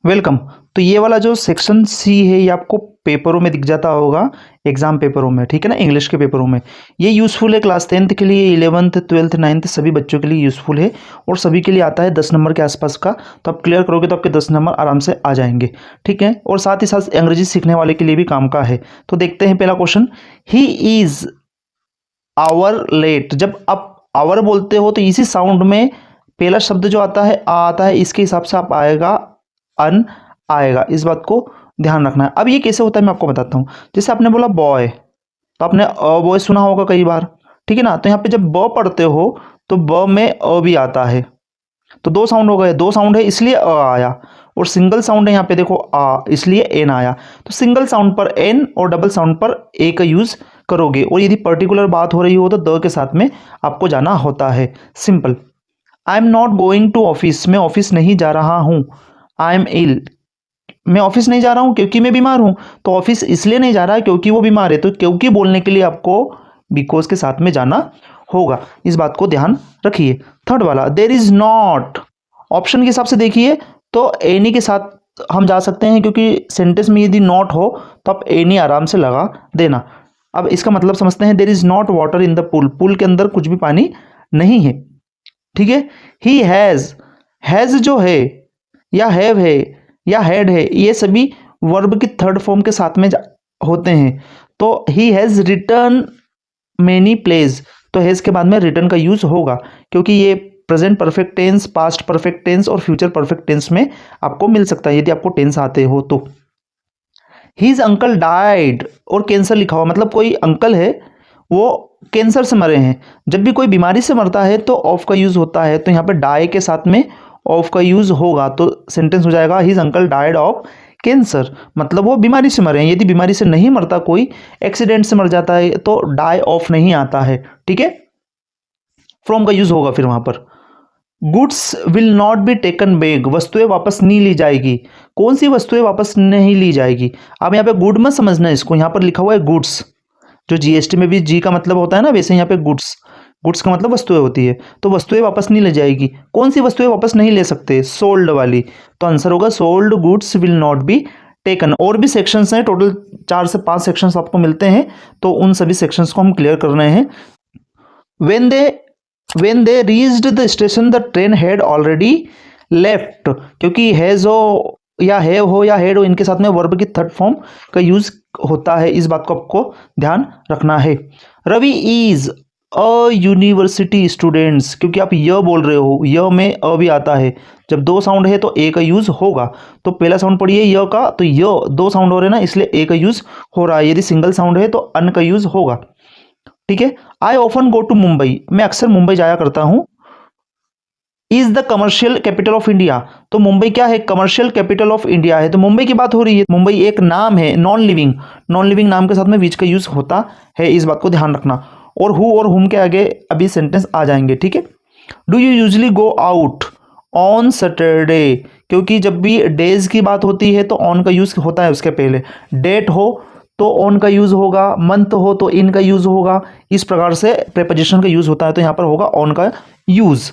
Welcome. तो ये वाला जो सेक्शन सी है ये आपको पेपरों में दिख जाता होगा, एग्जाम पेपरों में, ठीक है ना, इंग्लिश के पेपरों में। ये यूज़फुल है क्लास 10th के लिए, 11th 12th 9th सभी बच्चों के लिए यूज़फुल है और सभी के लिए आता है 10 नंबर के आसपास का। तो आप क्लियर करोगे तो आपके 10 नंबर आराम से आ जाएंगे, ठीक है। और साथ ही साथ अंग्रेजी सीखने वाले के लिए भी काम का है। तो देखते हैं पहला question. He is hour late. जब आप आवर बोलते हो तो इसी साउंड में पहला शब्द जो आता है आ आता है, इसके हिसाब से आप आएगा अन आएगा। इस बात को ध्यान रखना है। अब ये कैसे होता है मैं आपको बताता हूँ। जैसे आपने बोला बॉय, तो आपने अ बॉय सुना होगा कई बार, ठीक है ना। तो यहाँ पे जब ब पढ़ते हो तो ब में अ भी आता है, तो दो साउंड हो गए, दो साउंड है इसलिए अ आया, और सिंगल साउंड है यहाँ पे देखो आ, इसलिए एन आया। तो सिंगल साउंड पर एन और डबल साउंड पर ए का यूज करोगे। और यदि पर्टिकुलर बात हो रही हो तो द के साथ में आपको जाना होता है। Simple. I am not going to office. मैं ऑफिस नहीं जा रहा हूँ। I am ill. मैं ऑफिस नहीं जा रहा हूँ क्योंकि मैं बीमार हूँ। तो ऑफिस इसलिए नहीं जा रहा है क्योंकि वो बीमार है। तो क्योंकि बोलने के लिए आपको बिकॉज के साथ में जाना होगा। इस बात को ध्यान रखिए। थर्ड वाला, देर इज नॉट। ऑप्शन के हिसाब से देखिए तो एनी के साथ हम जा सकते हैं, क्योंकि सेंटेंस में यदि नॉट हो तो आप एनी आराम से लगा देना। अब इसका मतलब समझते हैं। There is not water in the pool. Pool के अंदर कुछ भी पानी नहीं है, ठीक है। ही हैज जो है या हैव है या हैड है, ये सभी वर्ब की थर्ड फॉर्म के साथ में होते हैं। तो he has return many plays, तो हैज के बाद में रिटर्न का यूज होगा, क्योंकि ये present perfect tense, past perfect tense और फ्यूचर परफेक्ट टेंस में आपको मिल सकता है यदि आपको टेंस आते हो तो। हीज अंकल डाइड, और कैंसर लिखा हुआ मतलब कोई अंकल है वो कैंसर से मरे हैं। जब भी कोई बीमारी से मरता है तो ऑफ का यूज होता है, तो यहाँ पे डाई के साथ में ऑफ का यूज होगा, तो सेंटेंस हो जाएगा his uncle died of cancer, मतलब वो बीमारी से मरे हैं। यदि बीमारी से नहीं मरता, कोई एक्सीडेंट से मर जाता है, तो डाई ऑफ नहीं आता है, ठीक है। फ्रॉम का यूज होगा फिर वहां पर। Goods will not be taken back. वस्तुएं वापस नहीं ली जाएगी। कौन सी वस्तुएं वापस नहीं ली जाएगी? अब यहाँ पे गुड मत समझना इसको, यहाँ पर लिखा हुआ है गुड्स। जो जीएसटी में भी जी का मतलब होता है ना, वैसे यहाँ पे गुड्स, गुड्स का मतलब वस्तुएं होती है। तो वस्तुएं वापस नहीं ले जाएगी। कौन सी वस्तुएं वापस नहीं ले सकते? सोल्ड वाली। तो आंसर होगा sold goods will not be taken. और भी सेक्शंस हैं, टोटल 4 से 5 सेक्शंस आपको मिलते हैं, तो उन सभी सेक्शंस को हम क्लियर कर रहे हैं। when they reached the station the train had already left, क्योंकि हैज हो या हैव हो या हैड हो, इनके साथ में वर्ब की थर्ड फॉर्म का यूज होता है। इस बात को आपको ध्यान रखना है। Ravi is a university students, क्योंकि आप य बोल रहे हो, य में अ भी आता है। जब दो साउंड है तो ए का यूज होगा। तो पहला साउंड पढ़िए य का, तो य दो साउंड हो रहे हैं ना, इसलिए ए का यूज हो रहा है। यदि सिंगल साउंड है तो अन का यूज होगा, ठीक है। I often go to Mumbai. मैं अक्सर मुंबई जाया करता हूं। Is the commercial capital of India. तो मुंबई क्या है? कमर्शियल कैपिटल ऑफ इंडिया है। तो मुंबई की बात हो रही है। मुंबई एक नाम है, नॉन लिविंग। नॉन लिविंग नाम के साथ में विच का यूज होता है, इस बात को ध्यान रखना। और हु और हुम के आगे अभी सेंटेंस आ जाएंगे, ठीक है। Do you usually go out on Saturday, क्योंकि जब भी डेज की बात होती है तो ऑन का यूज होता है उसके पहले। डेट हो तो ऑन का यूज होगा, मंथ हो तो इन का यूज होगा। इस प्रकार से प्रेपोजिशन का यूज होता है, तो यहां पर होगा ऑन का use.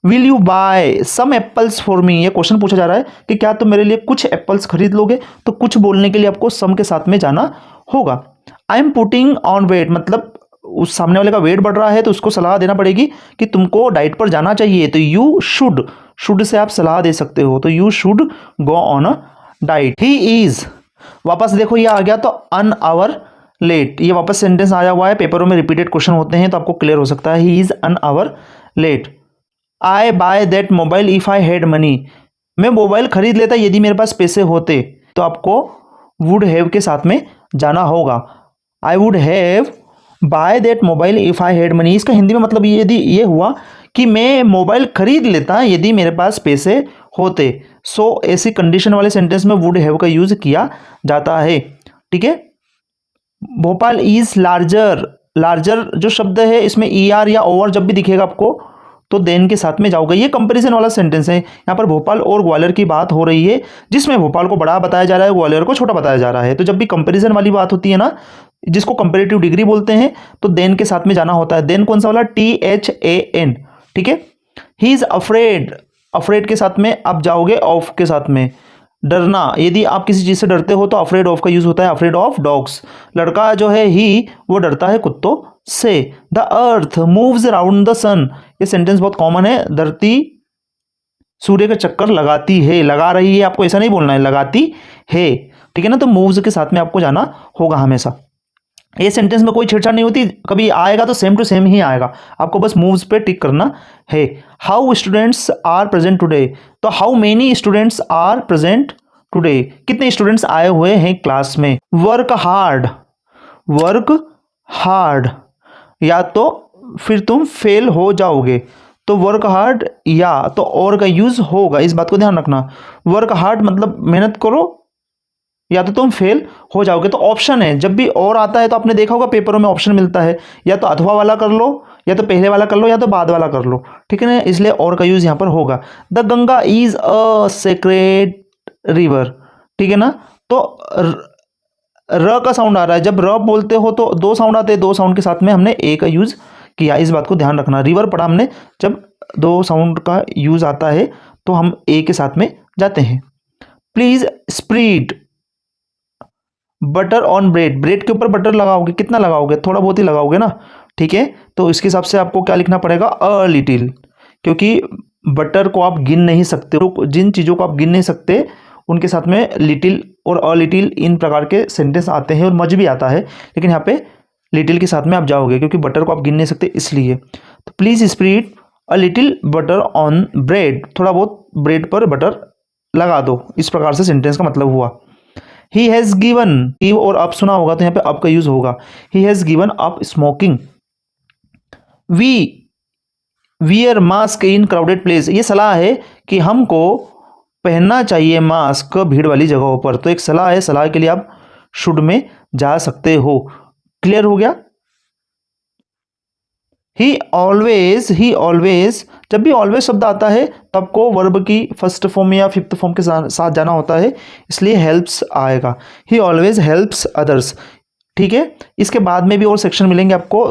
Will you buy some apples for me. ये क्वेश्चन पूछा जा रहा है कि क्या तुम मेरे लिए कुछ एप्पल्स खरीद लोगे। तो कुछ बोलने के लिए आपको सम के साथ में जाना होगा। I am putting on weight, मतलब उस सामने वाले का वेट बढ़ रहा है तो उसको सलाह देना पड़ेगी कि तुमको डाइट पर जाना चाहिए। तो यू शुड से आप सलाह दे सकते हो, तो you should go on a diet. He is, वापस देखो ये आ गया तो अन आवर लेट, ये वापस सेंटेंस आया हुआ है। पेपरों में रिपीटेड क्वेश्चन होते हैं तो आपको क्लियर हो सकता है। He is an hour late. I buy that mobile if I had money. मैं मोबाइल खरीद लेता यदि मेरे पास पैसे होते। तो आपको वुड हैव के साथ में जाना होगा। I would have by that mobile if I had money. इसका हिंदी में मतलब यदि ये हुआ कि मैं मोबाइल खरीद लेता यदि मेरे पास पैसे होते। सो ऐसी कंडीशन वाले सेंटेंस में वुड हैव का यूज किया जाता है, ठीक है। Bhopal is larger. लार्जर जो शब्द है इसमें ई आर या ओवर जब भी दिखेगा आपको तो देन के साथ में जाओगे। ये कंपैरिजन वाला सेंटेंस है। यहाँ पर भोपाल और ग्वालियर की बात हो रही है, जिसमें भोपाल को बड़ा बताया जा रहा है, ग्वालियर को छोटा बताया जा रहा है। तो जब भी कंपैरिजन वाली बात होती है ना, जिसको कंपैरेटिव डिग्री बोलते हैं, तो देन के साथ में जाना होता है। देन कौन सा वाला? THAN, ठीक है। ही इज अफ्रेड, अफ्रेड के साथ में अब जाओगे ऑफ के साथ में। डरना, यदि आप किसी चीज़ से डरते हो तो अफ्रेड ऑफ का यूज़ होता है अफ्रेड ऑफ डॉग्स। लड़का जो है ही, वो डरता है कुत्तों से। The earth moves around the sun, ये सेंटेंस बहुत कॉमन है। धरती सूर्य का चक्कर लगाती है, लगा रही है, आपको ऐसा नहीं बोलना है, लगाती है, ठीक है ना। तो मूव्स के साथ में आपको जाना होगा हमेशा। ये सेंटेंस में कोई छेड़छाड़ नहीं होती, कभी आएगा तो सेम टू सेम ही आएगा, आपको बस मूव्स पे टिक करना है। How students are present today, तो how many students are present today, कितने स्टूडेंट्स आए हुए हैं क्लास में। वर्क हार्ड, वर्क हार्ड, या तो फिर तुम फेल हो जाओगे, तो वर्क हार्ड या तो और का यूज होगा, इस बात को ध्यान रखना। वर्क हार्ड मतलब मेहनत करो, या तो तुम फेल हो जाओगे। तो ऑप्शन है, जब भी और आता है तो आपने देखा होगा पेपरों में ऑप्शन मिलता है, या तो अथवा वाला कर लो, या तो पहले वाला कर लो, या तो बाद वाला कर लो, ठीक है ना। इसलिए और का यूज यहां पर होगा। The Ganga is a sacred river, ठीक है ना। तो र का साउंड आ रहा है, जब र बोलते हो तो दो साउंड आते हैं, दो साउंड के साथ में हमने ए का यूज किया, इस बात को ध्यान रखना। रिवर पढ़ा हमने, जब दो साउंड का यूज आता है तो हम ए के साथ में जाते हैं। Please spread butter on bread, bread के ऊपर बटर लगाओगे, कितना लगाओगे, थोड़ा बहुत ही लगाओगे ना, ठीक है। तो इसके हिसाब से आपको क्या लिखना पड़ेगा, अ लिटिल, क्योंकि बटर को आप गिन नहीं सकते, तो जिन चीज़ों को आप गिन नहीं सकते उनके साथ में लिटिल और अ लिटिल इन प्रकार के सेंटेंस आते हैं, और मज भी आता है, लेकिन यहाँ पे लिटिल के साथ में आप जाओगे क्योंकि बटर को आप गिन नहीं सकते इसलिए। तो please spread a little butter on bread, थोड़ा बहुत ब्रेड पर बटर लगा दो, इस प्रकार से सेंटेंस का मतलब हुआ। ही हैज़ गिवन, गिव और अप सुना होगा तो यहाँ पे अप का यूज होगा। He has given up smoking. We wear mask in crowded place, ये सलाह है कि हमको पहनना चाहिए मास्क भीड़ वाली जगहों पर, तो एक सलाह है, सलाह के लिए आप शुड में जा सकते हो। क्लियर हो गया। ही ऑलवेज, जब भी ऑलवेज शब्द आता है तब को वर्ब की फर्स्ट फॉर्म या फिफ्थ फॉर्म के साथ जाना होता है, इसलिए हेल्प्स आएगा। ही ऑलवेज हेल्प्स अदर्स, ठीक है। इसके बाद में भी और सेक्शन मिलेंगे आपको,